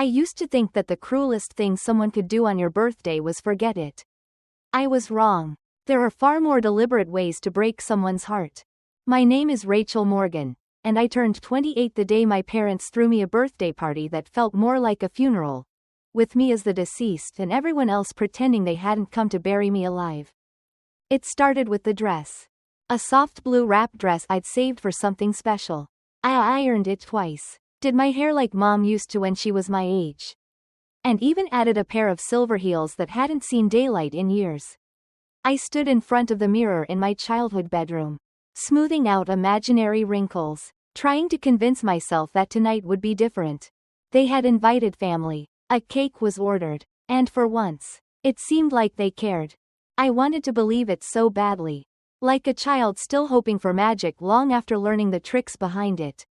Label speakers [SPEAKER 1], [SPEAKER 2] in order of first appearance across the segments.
[SPEAKER 1] I used to think that the cruelest thing someone could do on your birthday was forget it. I was wrong. There are far more deliberate ways to break someone's heart. My name is Rachel Morgan, and I turned 28 the day my parents threw me a birthday party that felt more like a funeral, with me as the deceased and everyone else pretending they hadn't come to bury me alive. It started with the dress. A soft blue wrap dress I'd saved for something special. I ironed it twice, did my hair like Mom used to when she was my age, and even added a pair of silver heels that hadn't seen daylight in years. I stood in front of the mirror in my childhood bedroom, smoothing out imaginary wrinkles, trying to convince myself that tonight would be different. They had invited family, a cake was ordered, and for once, it seemed like they cared. I wanted to believe it so badly, like a child still hoping for magic long after learning the tricks behind it.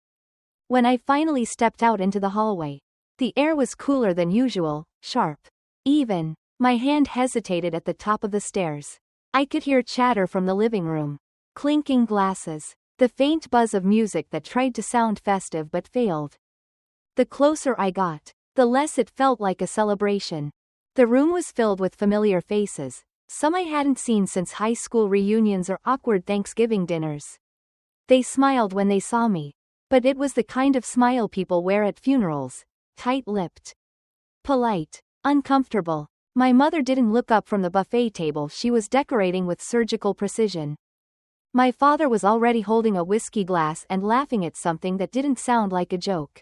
[SPEAKER 1] When I finally stepped out into the hallway, the air was cooler than usual, sharp. Even, my hand hesitated at the top of the stairs. I could hear chatter from the living room, clinking glasses, the faint buzz of music that tried to sound festive but failed. The closer I got, the less it felt like a celebration. The room was filled with familiar faces, some I hadn't seen since high school reunions or awkward Thanksgiving dinners. They smiled when they saw me, but it was the kind of smile people wear at funerals, tight-lipped, polite, uncomfortable. My mother didn't look up from the buffet table she was decorating with surgical precision. My father was already holding a whiskey glass and laughing at something that didn't sound like a joke.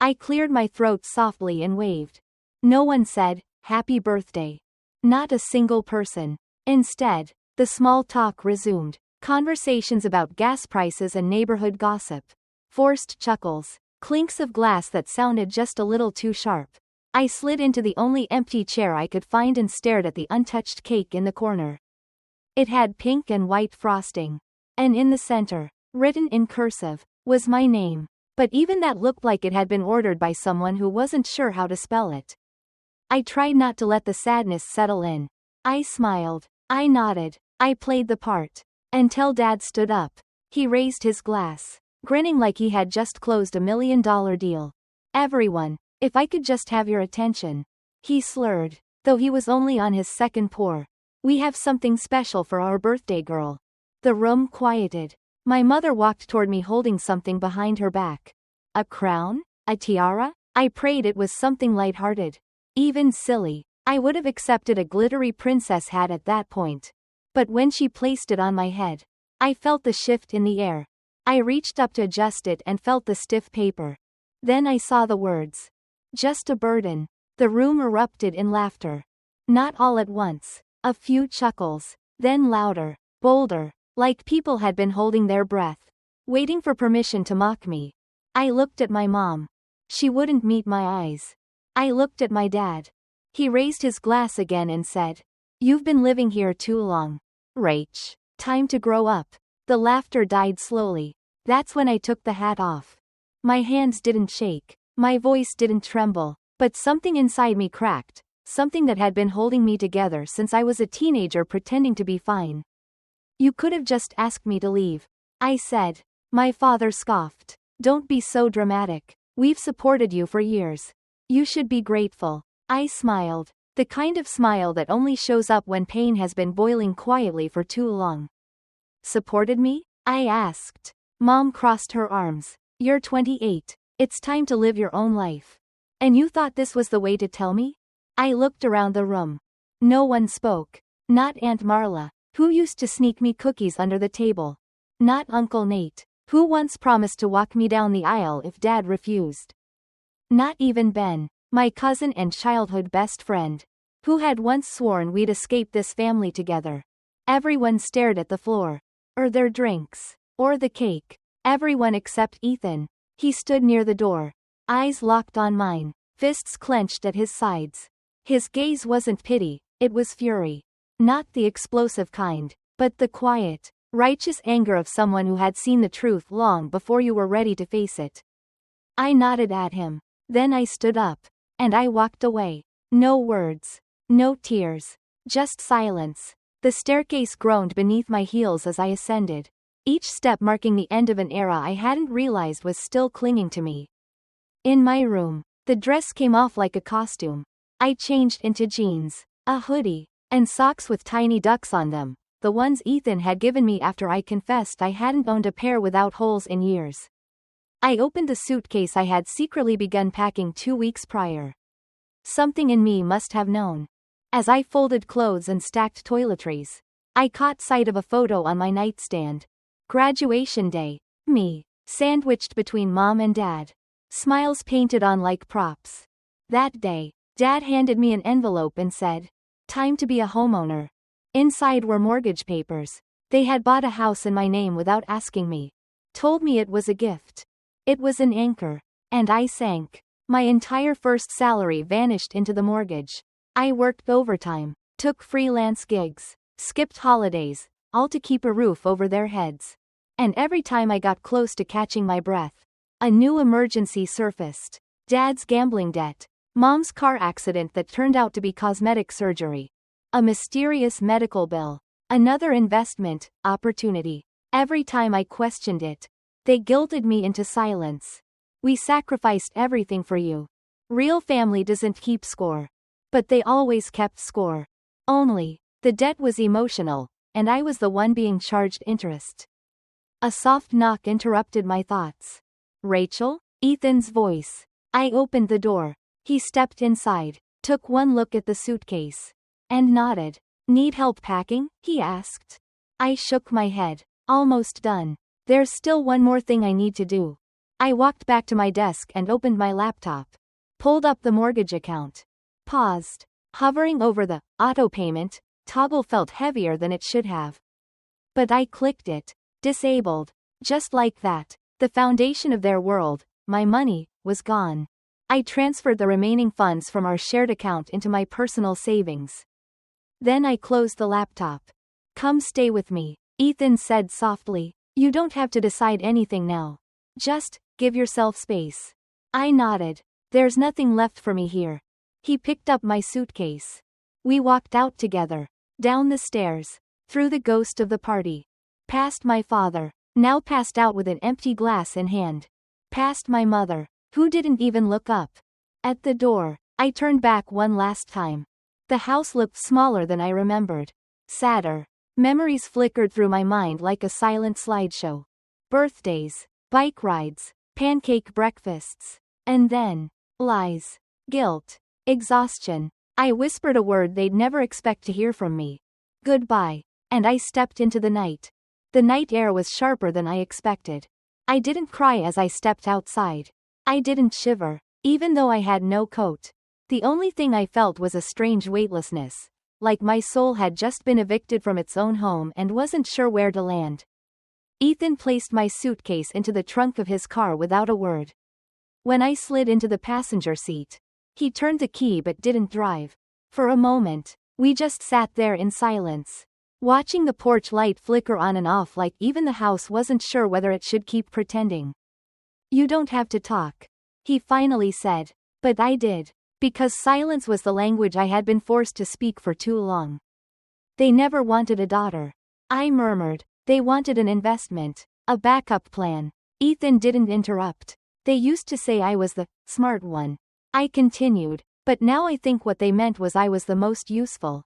[SPEAKER 1] I cleared my throat softly and waved. No one said, "Happy birthday." Not a single person. Instead, the small talk resumed. Conversations about gas prices and neighborhood gossip. Forced chuckles. Clinks of glass that sounded just a little too sharp. I slid into the only empty chair I could find and stared at the untouched cake in the corner. It had pink and white frosting. And in the center, written in cursive, was my name. But even that looked like it had been ordered by someone who wasn't sure how to spell it. I tried not to let the sadness settle in. I smiled. I nodded. I played the part. Until Dad stood up. He raised his glass, grinning like he had just closed $1 million deal. "Everyone, if I could just have your attention," he slurred, though he was only on his second pour. "We have something special for our birthday girl." The room quieted. My mother walked toward me holding something behind her back. A crown? A tiara? I prayed it was something lighthearted. Even silly. I would have accepted a glittery princess hat at that point. But when she placed it on my head, I felt the shift in the air. I reached up to adjust it and felt the stiff paper. Then I saw the words. "Just a burden." The room erupted in laughter. Not all at once. A few chuckles. Then louder, bolder, like people had been holding their breath, waiting for permission to mock me. I looked at my mom. She wouldn't meet my eyes. I looked at my dad. He raised his glass again and said, "You've been living here too long, Rach. Time to grow up." The laughter died slowly. That's when I took the hat off. My hands didn't shake. My voice didn't tremble. But something inside me cracked. Something that had been holding me together since I was a teenager pretending to be fine. "You could have just asked me to leave," I said. My father scoffed. "Don't be so dramatic. We've supported you for years. You should be grateful." I smiled. The kind of smile that only shows up when pain has been boiling quietly for too long. "Supported me?" I asked. Mom crossed her arms. "You're 28. It's time to live your own life. And you thought this was the way to tell me?" I looked around the room. No one spoke. Not Aunt Marla, who used to sneak me cookies under the table. Not Uncle Nate, who once promised to walk me down the aisle if Dad refused. Not even Ben, my cousin and childhood best friend, who had once sworn we'd escape this family together. Everyone stared at the floor, or their drinks, or the cake. Everyone except Ethan. He stood near the door, eyes locked on mine, fists clenched at his sides. His gaze wasn't pity, it was fury. Not the explosive kind, but the quiet, righteous anger of someone who had seen the truth long before you were ready to face it. I nodded at him. Then I stood up. And I walked away. No words. No tears. Just silence. The staircase groaned beneath my heels as I ascended. Each step marking the end of an era I hadn't realized was still clinging to me. In my room, The dress came off like a costume. I changed into jeans, a hoodie, and socks with tiny ducks on them, the ones Ethan had given me after I confessed I hadn't owned a pair without holes in years. I opened the suitcase I had secretly begun packing 2 weeks prior. Something in me must have known. As I folded clothes and stacked toiletries, I caught sight of a photo on my nightstand. Graduation day. Me. Sandwiched between mom and dad. Smiles painted on like props. That day, Dad handed me an envelope and said, "Time to be a homeowner." Inside were mortgage papers. They had bought a house in my name without asking me. Told me it was a gift. It was an anchor. And I sank. My entire first salary vanished into the mortgage. I worked overtime, took freelance gigs, skipped holidays, all to keep a roof over their heads. And every time I got close to catching my breath, a new emergency surfaced. Dad's gambling debt. Mom's car accident that turned out to be cosmetic surgery. A mysterious medical bill. Another investment opportunity. Every time I questioned it, they guilted me into silence. "We sacrificed everything for you. Real family doesn't keep score." But they always kept score. Only, the debt was emotional, and I was the one being charged interest. A soft knock interrupted my thoughts. "Rachel?" Ethan's voice. I opened the door. He stepped inside, took one look at the suitcase, and nodded. "Need help packing?" he asked. I shook my head. "Almost done. There's still one more thing I need to do." I walked back to my desk and opened my laptop. Pulled up the mortgage account. Paused. Hovering over the auto payment toggle felt heavier than it should have. But I clicked it. Disabled. Just like that, the foundation of their world, my money, was gone. I transferred the remaining funds from our shared account into my personal savings. Then I closed the laptop. "Come stay with me," Ethan said softly. "You don't have to decide anything now. Just, give yourself space." I nodded. "There's nothing left for me here." He picked up my suitcase. We walked out together. Down the stairs. Through the ghost of the party. Past my father, now passed out with an empty glass in hand. Past my mother, who didn't even look up. At the door, I turned back one last time. The house looked smaller than I remembered. Sadder. Memories flickered through my mind like a silent slideshow. Birthdays, bike rides, pancake breakfasts. And then, lies, guilt, exhaustion. I whispered a word they'd never expect to hear from me. Goodbye. And I stepped into the night. The night air was sharper than I expected. I didn't cry as I stepped outside. I didn't shiver, even though I had no coat. The only thing I felt was a strange weightlessness, like my soul had just been evicted from its own home and wasn't sure where to land. Ethan placed my suitcase into the trunk of his car without a word. When I slid into the passenger seat, he turned the key but didn't drive. For a moment, we just sat there in silence, watching the porch light flicker on and off like even the house wasn't sure whether it should keep pretending. "You don't have to talk," he finally said. But I did. Because silence was the language I had been forced to speak for too long. "They never wanted a daughter," I murmured. "They wanted an investment, a backup plan." Ethan didn't interrupt. "They used to say I was the smart one," I continued, "but now I think what they meant was I was the most useful.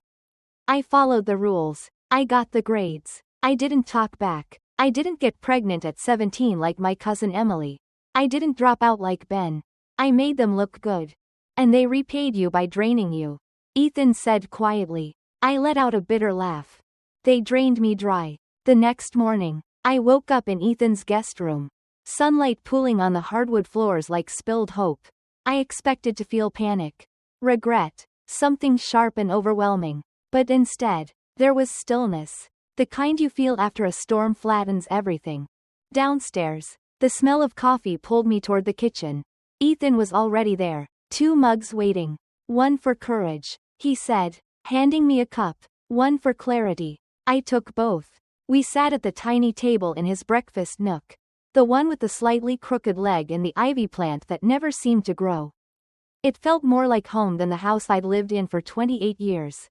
[SPEAKER 1] I followed the rules. I got the grades. I didn't talk back. I didn't get pregnant at 17 like my cousin Emily. I didn't drop out like Ben. I made them look good. And they repaid you by draining you," Ethan said quietly. I let out a bitter laugh. "They drained me dry." The next morning, I woke up in Ethan's guest room. Sunlight pooling on the hardwood floors like spilled hope. I expected to feel panic, regret, something sharp and overwhelming. But instead, there was stillness. The kind you feel after a storm flattens everything. Downstairs, the smell of coffee pulled me toward the kitchen. Ethan was already there. 2 mugs waiting. "One for courage," he said, handing me a cup. "One for clarity." I took both. We sat at the tiny table in his breakfast nook. The one with the slightly crooked leg and the ivy plant that never seemed to grow. It felt more like home than the house I'd lived in for 28 years.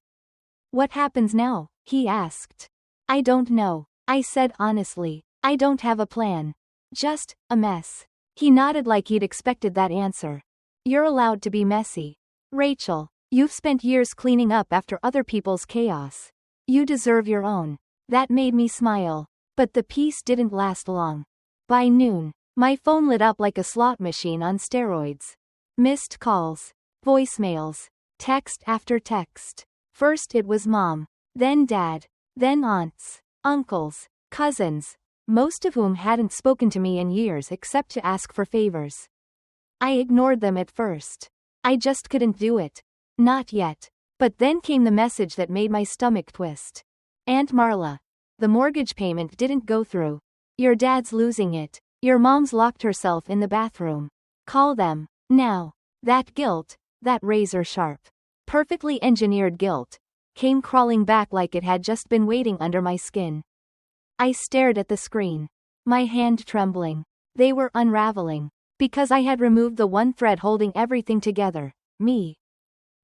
[SPEAKER 1] "What happens now?" he asked. "I don't know," I said honestly. "I don't have a plan. Just a mess." He nodded like he'd expected that answer. You're allowed to be messy. Rachel, you've spent years cleaning up after other people's chaos. You deserve your own. That made me smile. But the peace didn't last long. By noon, my phone lit up like a slot machine on steroids. Missed calls, voicemails, text after text. First it was mom, then dad, then aunts, uncles, cousins, most of whom hadn't spoken to me in years except to ask for favors. I ignored them at first. I just couldn't do it. Not yet. But then came the message that made my stomach twist. Aunt Marla, the mortgage payment didn't go through. Your dad's losing it. Your mom's locked herself in the bathroom. Call them, now. That guilt, that razor-sharp, perfectly engineered guilt, came crawling back like it had just been waiting under my skin. I stared at the screen, my hand trembling. They were unraveling. Because I had removed the one thread holding everything together, me.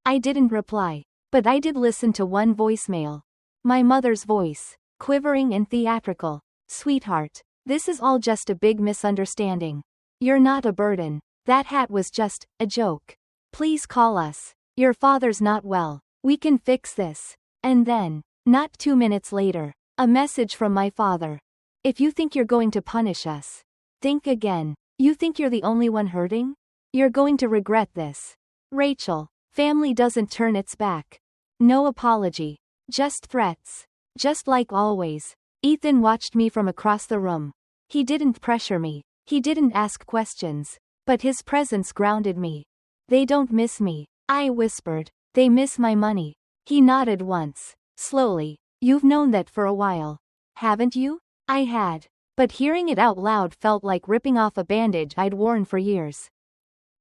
[SPEAKER 1] I didn't reply, but I did listen to one voicemail. My mother's voice, quivering and theatrical. Sweetheart, this is all just a big misunderstanding. You're not a burden. That hat was just a joke. Please call us. Your father's not well. We can fix this. And then, not 2 minutes later, a message from my father. If you think you're going to punish us, think again. You think you're the only one hurting? You're going to regret this. Rachel, family doesn't turn its back. No apology. Just threats. Just like always. Ethan watched me from across the room. He didn't pressure me. He didn't ask questions. But his presence grounded me. They don't miss me. I whispered. They miss my money. He nodded once. Slowly. You've known that for a while. Haven't you? I had. But hearing it out loud felt like ripping off a bandage I'd worn for years.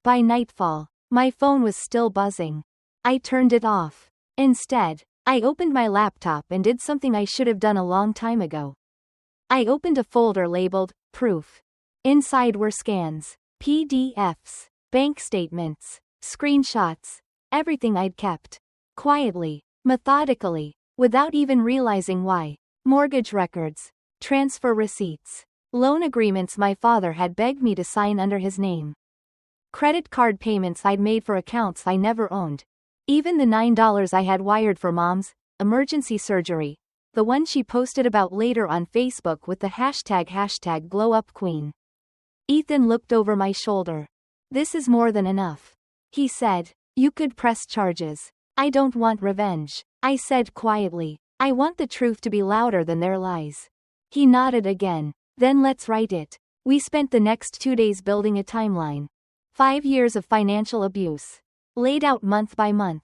[SPEAKER 1] By nightfall, my phone was still buzzing. I turned it off. Instead, I opened my laptop and did something I should have done a long time ago. I opened a folder labeled, Proof. Inside were scans, PDFs, bank statements, screenshots, everything I'd kept. Quietly, methodically, without even realizing why. Mortgage records, transfer receipts, loan agreements my father had begged me to sign under his name. Credit card payments I'd made for accounts I never owned. Even the $9 I had wired for mom's emergency surgery, the one she posted about later on Facebook with the hashtag #GlowUpQueen. Ethan looked over my shoulder. This is more than enough. He said, you could press charges. I don't want revenge. I said quietly, I want the truth to be louder than their lies. He nodded again. Then let's write it. We spent the next 2 days building a timeline. 5 years of financial abuse. Laid out month by month.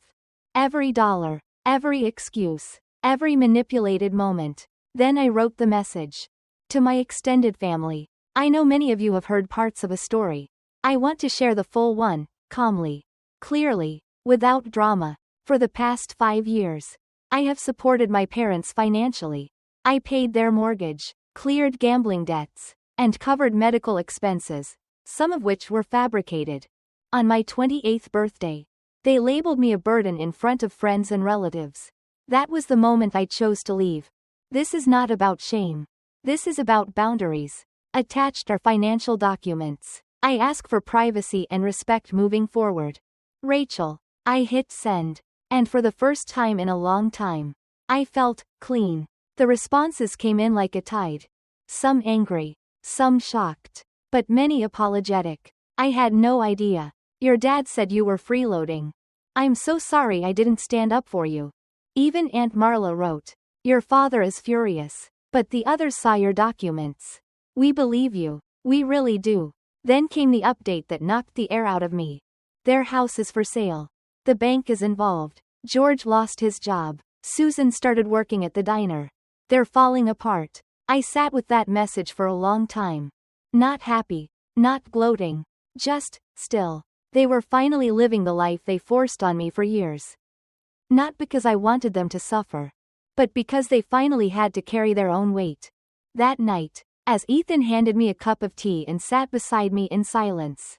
[SPEAKER 1] Every dollar, every excuse, every manipulated moment. Then I wrote the message. To my extended family. I know many of you have heard parts of a story. I want to share the full one, calmly, clearly, without drama. For the past 5 years, I have supported my parents financially. I paid their mortgage, cleared gambling debts, and covered medical expenses, some of which were fabricated. On my 28th birthday, they labeled me a burden in front of friends and relatives. That was the moment I chose to leave. This is not about shame. This is about boundaries. Attached are financial documents. I ask for privacy and respect moving forward. Rachel. I hit send. And for the first time in a long time, I felt clean. The responses came in like a tide. Some angry, some shocked, but many apologetic. I had no idea. Your dad said you were freeloading. I'm so sorry I didn't stand up for you. Even Aunt Marla wrote. Your father is furious. But the others saw your documents. We believe you. We really do. Then came the update that knocked the air out of me. Their house is for sale. The bank is involved. George lost his job. Susan started working at the diner. They're falling apart. I sat with that message for a long time. Not happy. Not gloating. Just still. They were finally living the life they forced on me for years. Not because I wanted them to suffer, but because they finally had to carry their own weight. That night, as Ethan handed me a cup of tea and sat beside me in silence,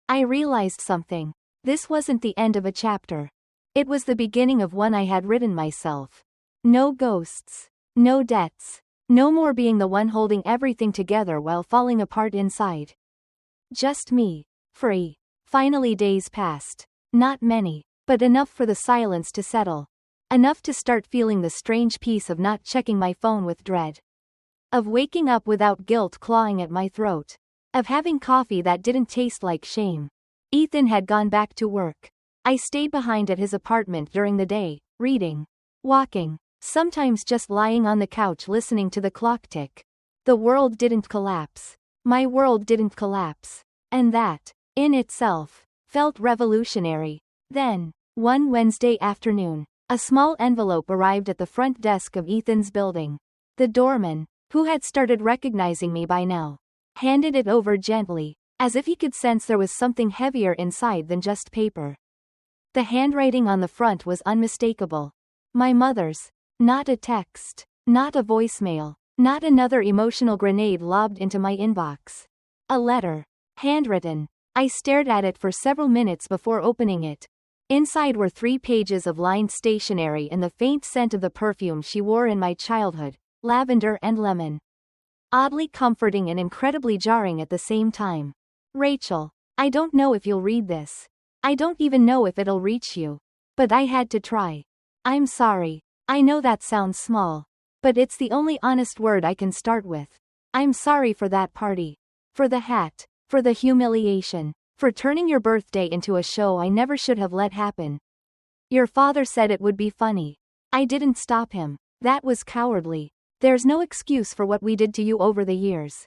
[SPEAKER 1] I realized something. This wasn't the end of a chapter. It was the beginning of one I had written myself. No ghosts. No debts. No more being the one holding everything together while falling apart inside. Just me. Free. Finally days passed. Not many, but enough for the silence to settle. Enough to start feeling the strange peace of not checking my phone with dread. Of waking up without guilt clawing at my throat. Of having coffee that didn't taste like shame. Ethan had gone back to work. I stayed behind at his apartment during the day, reading, walking, sometimes just lying on the couch listening to the clock tick. The world didn't collapse. My world didn't collapse. And that, in itself, felt revolutionary. Then, one Wednesday afternoon, a small envelope arrived at the front desk of Ethan's building. The doorman, who had started recognizing me by now, handed it over gently, as if he could sense there was something heavier inside than just paper. The handwriting on the front was unmistakable. My mother's. Not a text. Not a voicemail. Not another emotional grenade lobbed into my inbox. A letter. Handwritten. I stared at it for several minutes before opening it. Inside were 3 pages of lined stationery and the faint scent of the perfume she wore in my childhood, lavender and lemon. Oddly comforting and incredibly jarring at the same time. Rachel, I don't know if you'll read this. I don't even know if it'll reach you. But I had to try. I'm sorry. I know that sounds small. But it's the only honest word I can start with. I'm sorry for that party. For the hat. For the humiliation. For turning your birthday into a show I never should have let happen. Your father said it would be funny. I didn't stop him. That was cowardly. There's no excuse for what we did to you over the years.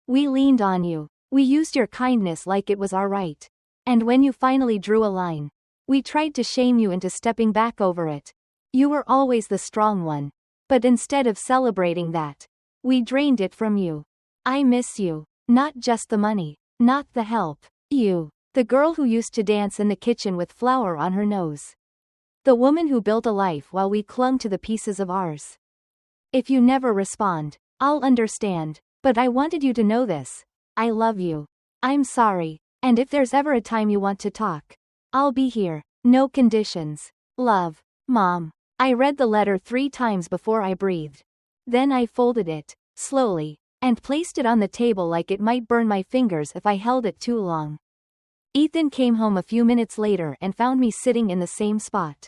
[SPEAKER 1] We leaned on you. We used your kindness like it was our right. And when you finally drew a line, we tried to shame you into stepping back over it. You were always the strong one. But instead of celebrating that, we drained it from you. I miss you. Not just the money. Not the help. You. The girl who used to dance in the kitchen with flour on her nose. The woman who built a life while we clung to the pieces of ours. If you never respond, I'll understand. But I wanted you to know this. I love you. I'm sorry. And if there's ever a time you want to talk, I'll be here. No conditions. Love. Mom. I read the letter 3 times before I breathed. Then I folded it, slowly, and placed it on the table like it might burn my fingers if I held it too long. Ethan came home a few minutes later and found me sitting in the same spot.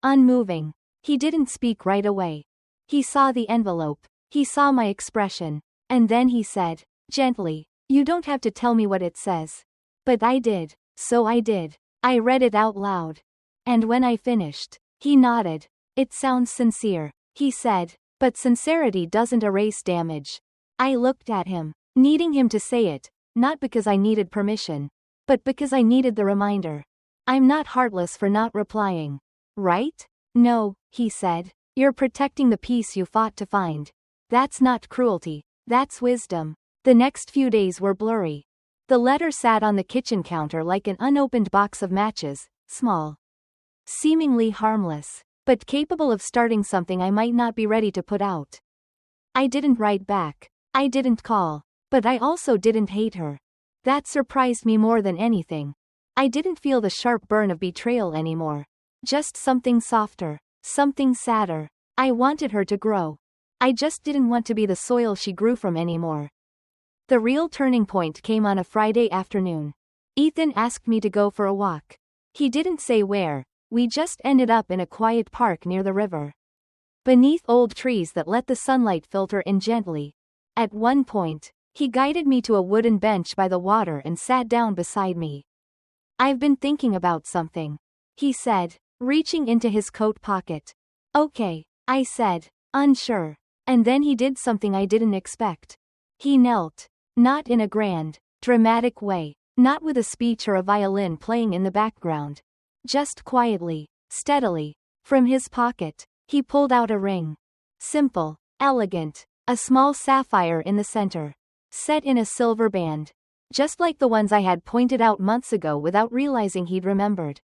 [SPEAKER 1] Unmoving. He didn't speak right away. He saw the envelope. He saw my expression. And then he said, gently, you don't have to tell me what it says. But I did. So I did. I read it out loud. And when I finished, he nodded. It sounds sincere, he said, but sincerity doesn't erase damage. I looked at him, needing him to say it, not because I needed permission, but because I needed the reminder. I'm not heartless for not replying. Right? No, he said. You're protecting the peace you fought to find. That's not cruelty. That's wisdom. The next few days were blurry. The letter sat on the kitchen counter like an unopened box of matches, small. Seemingly harmless, but capable of starting something I might not be ready to put out. I didn't write back. I didn't call. But I also didn't hate her. That surprised me more than anything. I didn't feel the sharp burn of betrayal anymore. Just something softer. Something sadder. I wanted her to grow. I just didn't want to be the soil she grew from anymore. The real turning point came on a Friday afternoon. Ethan asked me to go for a walk. He didn't say where. We just ended up in a quiet park near the river. Beneath old trees that let the sunlight filter in gently. At one point, he guided me to a wooden bench by the water and sat down beside me. I've been thinking about something, he said, reaching into his coat pocket. Okay, I said, unsure. And then he did something I didn't expect. He knelt. Not in a grand, dramatic way. Not with a speech or a violin playing in the background. Just quietly, steadily. From his pocket, he pulled out a ring. Simple, elegant, a small sapphire in the center. Set in a silver band. Just like the ones I had pointed out months ago without realizing he'd remembered.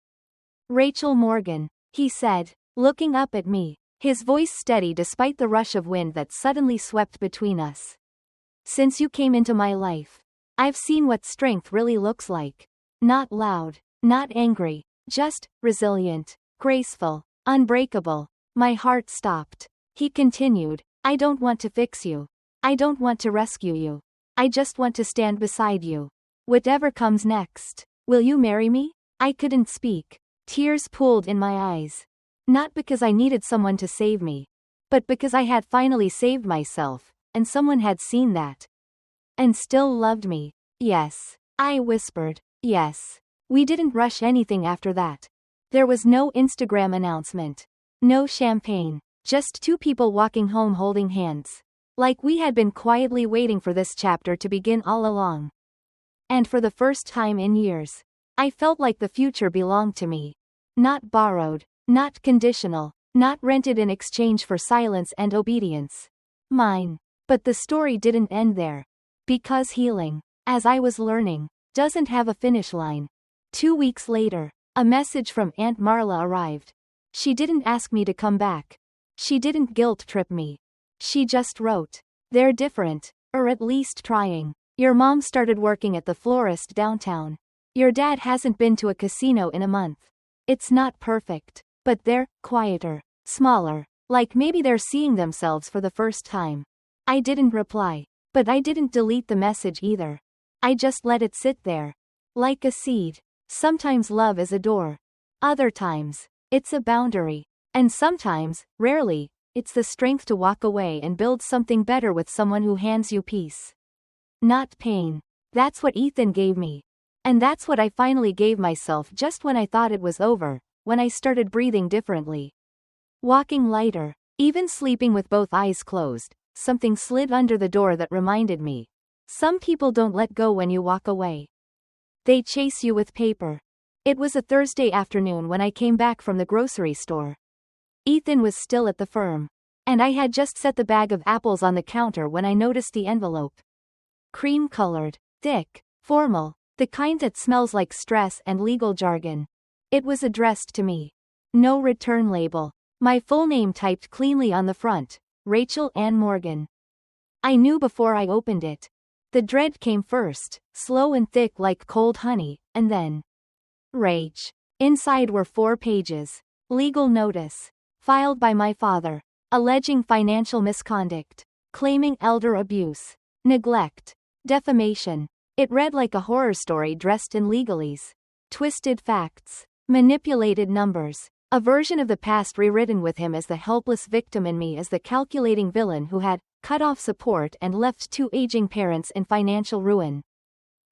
[SPEAKER 1] Rachel Morgan, he said, looking up at me, his voice steady despite the rush of wind that suddenly swept between us. Since you came into my life, I've seen what strength really looks like. Not loud, not angry, just resilient, graceful, unbreakable. My heart stopped. He continued, I don't want to fix you. I don't want to rescue you. I just want to stand beside you. Whatever comes next. Will you marry me? I couldn't speak. Tears pooled in my eyes. Not because I needed someone to save me, but because I had finally saved myself, and someone had seen that. And still loved me. Yes. I whispered. Yes. We didn't rush anything after that. There was no Instagram announcement. No champagne. Just two people walking home holding hands. Like we had been quietly waiting for this chapter to begin all along. And for the first time in years, I felt like the future belonged to me. Not borrowed, not conditional, not rented in exchange for silence and obedience. Mine. But the story didn't end there. Because healing, as I was learning, doesn't have a finish line. 2 weeks later, a message from Aunt Marla arrived. She didn't ask me to come back. She didn't guilt trip me. She just wrote, "They're different, or at least trying. Your mom started working at the florist downtown. Your dad hasn't been to a casino in a month. It's not perfect, but they're quieter, smaller, like maybe they're seeing themselves for the first time." I didn't reply, but I didn't delete the message either. I just let it sit there. Like a seed. Sometimes love is a door. Other times, it's a boundary. And sometimes, rarely, it's the strength to walk away and build something better with someone who hands you peace. Not pain. That's what Ethan gave me. And that's what I finally gave myself just when I thought it was over, when I started breathing differently. Walking lighter. Even sleeping with both eyes closed, something slid under the door that reminded me. Some people don't let go when you walk away. They chase you with paper. It was a Thursday afternoon when I came back from the grocery store. Ethan was still at the firm. And I had just set the bag of apples on the counter when I noticed the envelope. Cream-colored, thick, formal, the kind that smells like stress and legal jargon. It was addressed to me. No return label. My full name typed cleanly on the front, Rachel Ann Morgan. I knew before I opened it. The dread came first, slow and thick like cold honey, and then rage. Inside were 4 pages. Legal notice. Filed by my father. Alleging financial misconduct. Claiming elder abuse. Neglect. Defamation. It read like a horror story dressed in legalese. Twisted facts. Manipulated numbers. A version of the past rewritten with him as the helpless victim and me as the calculating villain who had cut off support and left 2 aging parents in financial ruin.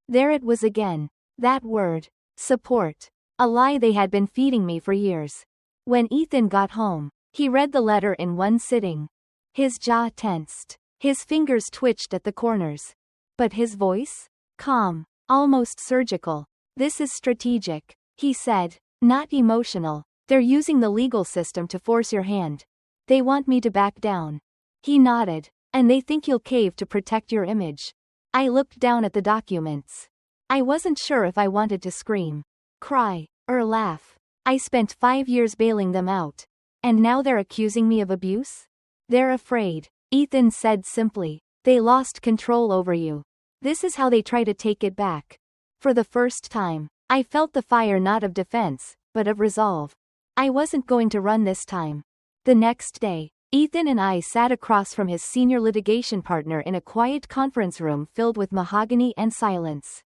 [SPEAKER 1] There it was again. That word. Support. A lie they had been feeding me for years. When Ethan got home, he read the letter in one sitting. His jaw tensed. His fingers twitched at the corners. But his voice? Calm. Almost surgical. "This is strategic," he said. "Not emotional. They're using the legal system to force your hand. They want me to back down." He nodded. "And they think you'll cave to protect your image." I looked down at the documents. I wasn't sure if I wanted to scream, cry, or laugh. I spent 5 years bailing them out. And now they're accusing me of abuse? "They're afraid," Ethan said simply. "They lost control over you. This is how they try to take it back." For the first time, I felt the fire not of defense, but of resolve. I wasn't going to run this time. The next day, Ethan and I sat across from his senior litigation partner in a quiet conference room filled with mahogany and silence.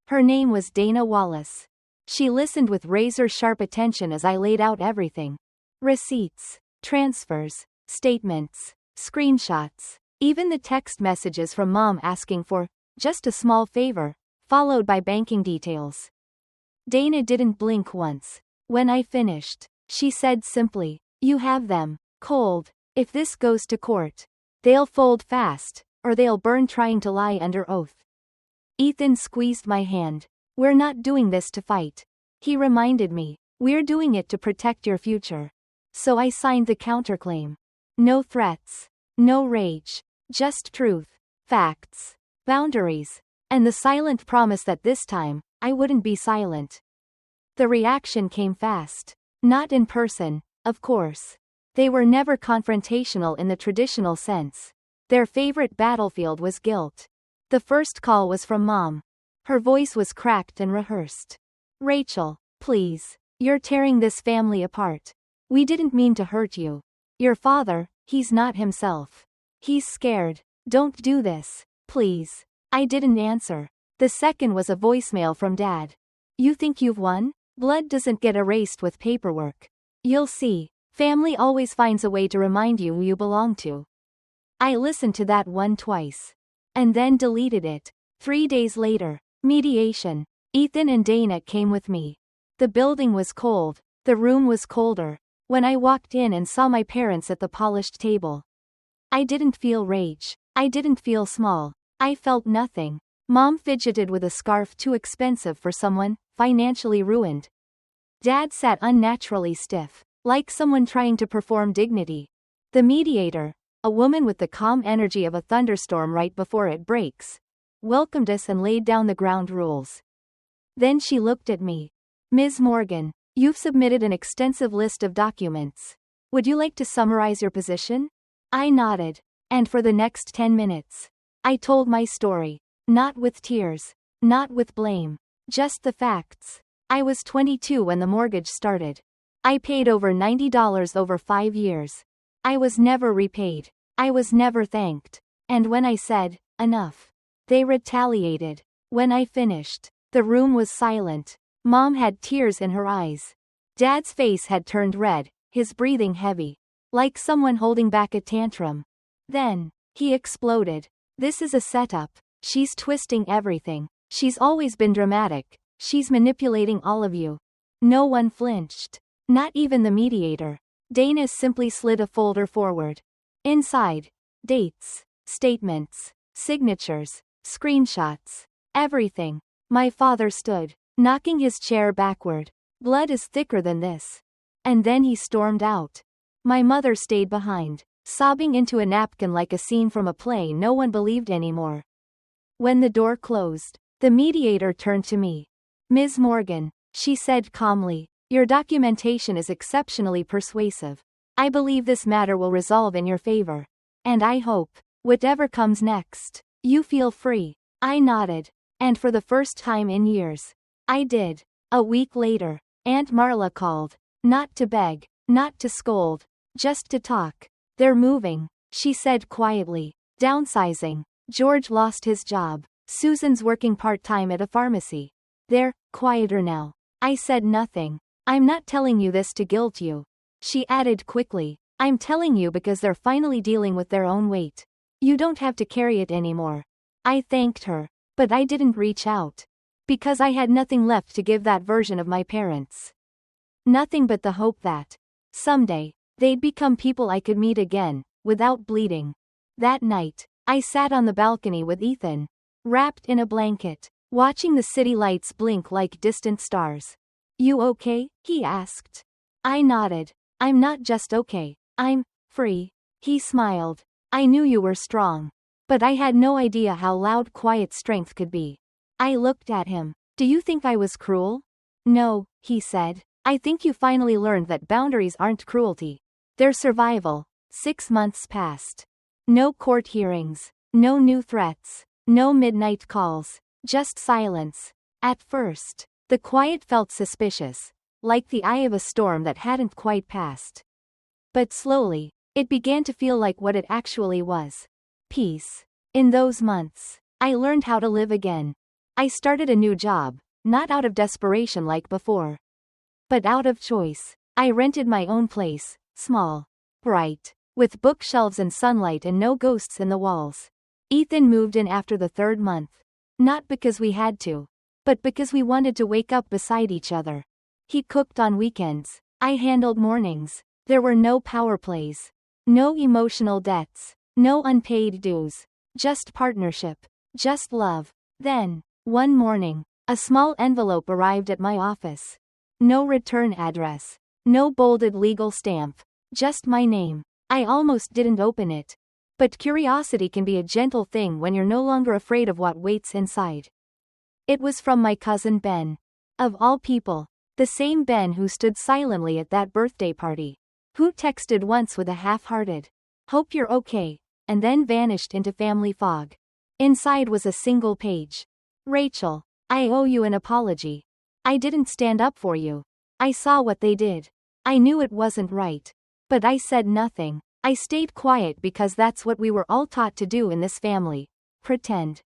[SPEAKER 1] Her name was Dana Wallace. She listened with razor-sharp attention as I laid out everything. Receipts, transfers, statements, screenshots, even the text messages from Mom asking for just a small favor, followed by banking details. Dana didn't blink once. When I finished, she said simply, "You have them, cold. If this goes to court, they'll fold fast, or they'll burn trying to lie under oath." Ethan squeezed my hand. "We're not doing this to fight," he reminded me. "We're doing it to protect your future." So I signed the counterclaim. No threats. No rage. Just truth. Facts. Boundaries. And the silent promise that this time, I wouldn't be silent. The reaction came fast. Not in person, of course. They were never confrontational in the traditional sense. Their favorite battlefield was guilt. The first call was from Mom. Her voice was cracked and rehearsed. "Rachel, please. You're tearing this family apart. We didn't mean to hurt you. Your father, he's not himself. He's scared. Don't do this, please." I didn't answer. The second was a voicemail from Dad. You think you've won? Blood doesn't get erased with paperwork. You'll see. Family always finds a way to remind you who you belong to. I listened to that one twice. And then deleted it. 3 days later. Mediation. Ethan and Dana came with me. The building was cold. The room was colder. When I walked in and saw my parents at the polished table, I didn't feel rage. I didn't feel small. I felt nothing. Mom fidgeted with a scarf too expensive for someone financially ruined. Dad sat unnaturally stiff, like someone trying to perform dignity. The mediator, a woman with the calm energy of a thunderstorm right before it breaks, welcomed us and laid down the ground rules. Then she looked at me. Ms. Morgan, you've submitted an extensive list of documents. Would you like to summarize your position? I nodded. And for the next 10 minutes, I told my story. Not with tears. Not with blame. Just the facts. I was 22 when the mortgage started. I paid over $90 over 5 years. I was never repaid. I was never thanked. And when I said, enough, they retaliated. When I finished, the room was silent. Mom had tears in her eyes. Dad's face had turned red, his breathing heavy, like someone holding back a tantrum. Then, he exploded. This is a setup. She's twisting everything. She's always been dramatic. She's manipulating all of you. No one flinched. Not even the mediator. Dana simply slid a folder forward. Inside, dates, statements, signatures, screenshots, everything. My father stood, knocking his chair backward. Blood is thicker than this. And then he stormed out. My mother stayed behind, sobbing into a napkin like a scene from a play no one believed anymore. When the door closed, the mediator turned to me. Ms. Morgan, she said calmly, your documentation is exceptionally persuasive. I believe this matter will resolve in your favor. And I hope, whatever comes next, you feel free. I nodded. And for the first time in years, I did. A week later, Aunt Marla called. Not to beg, not to scold, just to talk. They're moving, she said quietly. Downsizing. George lost his job. Susan's working part-time at a pharmacy. They're quieter now. I said nothing. I'm not telling you this to guilt you. She added quickly. I'm telling you because they're finally dealing with their own weight. You don't have to carry it anymore. I thanked her. But I didn't reach out. Because I had nothing left to give that version of my parents. Nothing but the hope that, someday, they'd become people I could meet again, without bleeding. That night, I sat on the balcony with Ethan, wrapped in a blanket, watching the city lights blink like distant stars. You okay? He asked. I nodded. I'm not just okay. I'm free. He smiled. I knew you were strong. But I had no idea how loud quiet strength could be. I looked at him. Do you think I was cruel? No, he said. I think you finally learned that boundaries aren't cruelty. They're survival. 6 months passed. No court hearings. No new threats. No midnight calls. Just silence. At first, the quiet felt suspicious, like the eye of a storm that hadn't quite passed. But slowly, it began to feel like what it actually was. Peace. In those months, I learned how to live again. I started a new job, not out of desperation like before, but out of choice. I rented my own place, small, bright, with bookshelves and sunlight and no ghosts in the walls. Ethan moved in after the 3rd month. Not because we had to, but because we wanted to wake up beside each other. He cooked on weekends. I handled mornings. There were no power plays. No emotional debts. No unpaid dues. Just partnership. Just love. Then, one morning, a small envelope arrived at my office. No return address. No bolded legal stamp. Just my name. I almost didn't open it. But curiosity can be a gentle thing when you're no longer afraid of what waits inside. It was from my cousin Ben. Of all people, the same Ben who stood silently at that birthday party. Who texted once with a half-hearted, "Hope you're okay," and then vanished into family fog. Inside was a single page. Rachel, I owe you an apology. I didn't stand up for you. I saw what they did. I knew it wasn't right. But I said nothing. I stayed quiet because that's what we were all taught to do in this family. Pretend.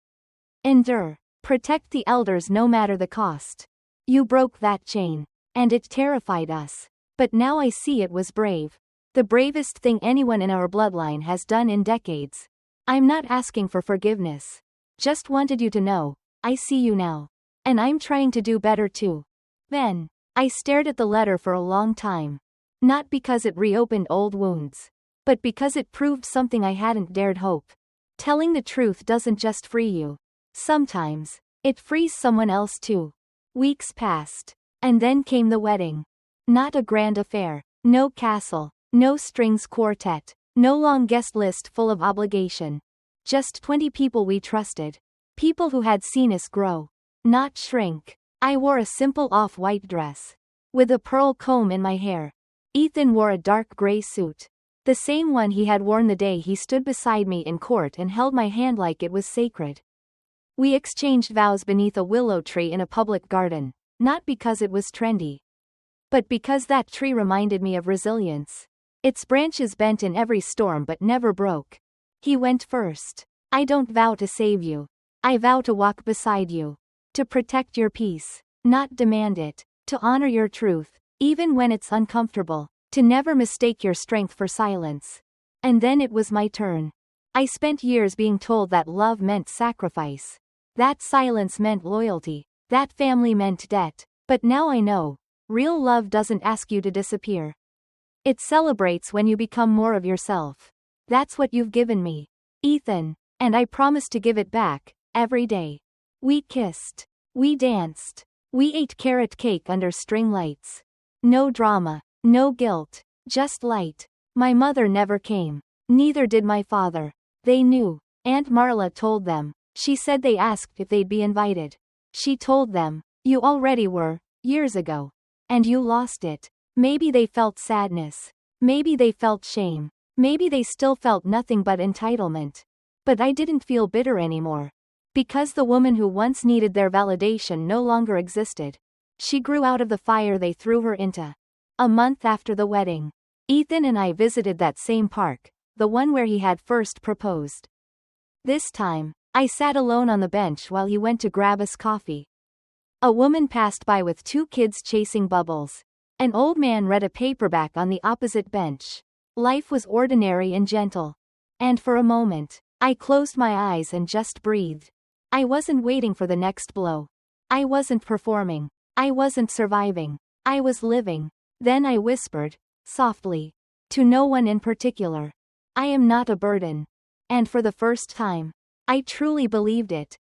[SPEAKER 1] Endure. Protect the elders no matter the cost. You broke that chain. And it terrified us. But now I see it was brave. The bravest thing anyone in our bloodline has done in decades. I'm not asking for forgiveness. Just wanted you to know, I see you now. And I'm trying to do better too. Then, I stared at the letter for a long time. Not because it reopened old wounds. But because it proved something I hadn't dared hope. Telling the truth doesn't just free you. Sometimes, it frees someone else too. Weeks passed. And then came the wedding. Not a grand affair. No castle. No strings quartet. No long guest list full of obligation. Just 20 people we trusted. People who had seen us grow. Not shrink. I wore a simple off-white dress. With a pearl comb in my hair. Ethan wore a dark gray suit. The same one he had worn the day he stood beside me in court and held my hand like it was sacred. We exchanged vows beneath a willow tree in a public garden. Not because it was trendy. But because that tree reminded me of resilience. Its branches bent in every storm but never broke. He went first. I don't vow to save you. I vow to walk beside you. To protect your peace. Not demand it. To honor your truth, even when it's uncomfortable. To never mistake your strength for silence. And then it was my turn. I spent years being told that love meant sacrifice. That silence meant loyalty. That family meant debt. But now I know. Real love doesn't ask you to disappear. It celebrates when you become more of yourself. That's what you've given me, Ethan, and I promise to give it back, every day. We kissed. We danced. We ate carrot cake under string lights. No drama. No guilt. Just light. My mother never came. Neither did my father. They knew. Aunt Marla told them. She said they asked if they'd be invited. She told them, you already were, years ago. And you lost it. Maybe they felt sadness. Maybe they felt shame. Maybe they still felt nothing but entitlement. But I didn't feel bitter anymore. Because the woman who once needed their validation no longer existed. She grew out of the fire they threw her into. A month after the wedding, Ethan and I visited that same park, the one where he had first proposed. This time, I sat alone on the bench while he went to grab us coffee. A woman passed by with 2 kids chasing bubbles. An old man read a paperback on the opposite bench. Life was ordinary and gentle. And for a moment, I closed my eyes and just breathed. I wasn't waiting for the next blow. I wasn't performing. I wasn't surviving. I was living. Then I whispered, softly, to no one in particular, I am not a burden. And for the first time, I truly believed it.